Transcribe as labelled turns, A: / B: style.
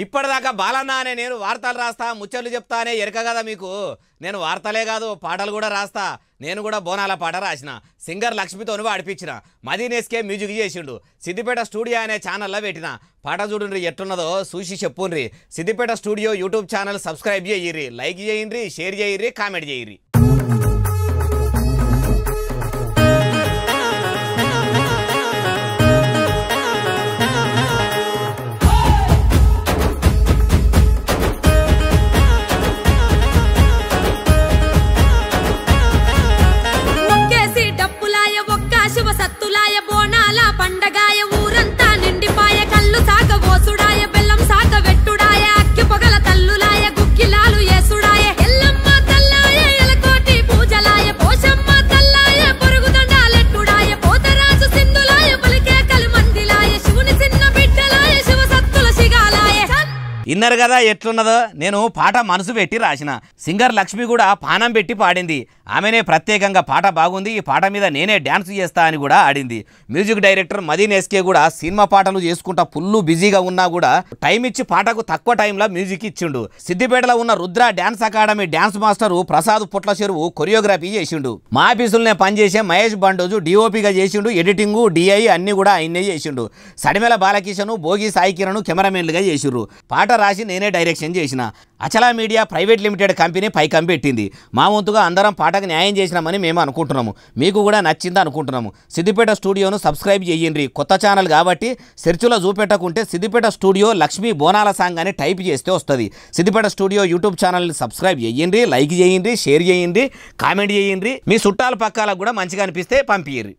A: ఇప్పటిదాకా బాలన్న అనే నేను వార్తలు రాస్తా ముచ్చట్లు చెప్తా అనే ఎరక కదా మీకు. నేను వార్తలే కాదు పాటలు కూడా రాస్తా. నేను కూడా బోనాల పాట రాసిన, సింగర్ లక్ష్మితోను పాడిపించిన, మదీనేస్కే మ్యూజిక్ చేసిండు. సిద్దిపేట స్టూడియో అనే ఛానల్లో పెట్టిన. పాట చూడండి ఎట్టున్నదో చూసి చెప్పుండ్రి. Siddipet studio YouTube channel subscribe చేయిర్రి, లైక్ చేయండి, షేర్ చేయిర్రి, కామెంట్ చేయిర్రి.
B: శివ సత్తులాయ బోనాల పండగాయ ఊరంతా నిండిపాయ కళ్ళు సాక ఓసుడాయ బెల్లం సాక వెట్టుడాయ అక్కి పొగల తల్లులాయ గుక్కిలాలు ఏసుడాయ ఎల్లమ్మ తల్లాయ ఎలకోటి పూజలాయ పోషమ్మ తల్లాయ పొరుగు దండాలెట్టుడాయ పోతరాజు సింధులాయ పలికే కలిమందిలాయ శివుని చిన్న బిడ్డలాయ శివ సత్తుల శిగాలాయ.
A: ఇన్నర్ కదా ఎట్లున్నదో. నేను పాట మనసు పెట్టి రాసిన. సింగర్ లక్ష్మి కూడా పానం పెట్టి పాడింది. ఆమెనే ప్రత్యేకంగా పాట బాగుంది, ఈ పాట మీద నేనే డ్యాన్స్ చేస్తా అని కూడా ఆడింది. మ్యూజిక్ డైరెక్టర్ మదీనేస్కే కూడా సినిమా పాటలు చేసుకుంటా ఫుల్ బిజీగా ఉన్నా కూడా టైం ఇచ్చి పాటకు తక్కువ టైంలో మ్యూజిక్ ఇచ్చిండు. సిద్దిపేటలో ఉన్న Rudra dance academy dance master Prasad Putla Cheruvu choreography చేసిండు. మా ఆఫీసులనే పనిచేసే మహేష్ బండోజు డిఓపిగా చేసిండు. ఎడిటింగ్ డిఐ అన్ని కూడా ఆయన్నే చేసిండు. సడిమెల బాలకిషన్, భోగి సాయి కిరణ్ కెమెరామెన్లుగా చేసిండ్రు. పాట రాసి నేనే డైరెక్షన్ చేసిన. అచలా మీడియా ప్రైవేట్ లిమిటెడ్ కంపెనీ పైకం పెట్టింది. మా వంతుగా అందరం పాటకు న్యాయం చేసినామని మేము అనుకుంటున్నాము. మీకు కూడా నచ్చింది అనుకుంటున్నాము. సిద్దిపేట స్టూడియోను సబ్స్క్రైబ్ చేయండి. కొత్త ఛానల్ కాబట్టి సెర్చ్లో చూపెట్టకుంటే సిద్దిపేట స్టూడియో లక్ష్మీ బోనాల సాంగ్ అని టైప్ చేస్తే వస్తుంది. సిద్దిపేట స్టూడియో యూట్యూబ్ ఛానల్ని సబ్స్క్రైబ్ చేయండి, లైక్ చేయండి, షేర్ చేయండి, కామెంట్ చేయండి. మీ చుట్టాల పక్కాలకు కూడా మంచిగా అనిపిస్తే పంపియ్యండి.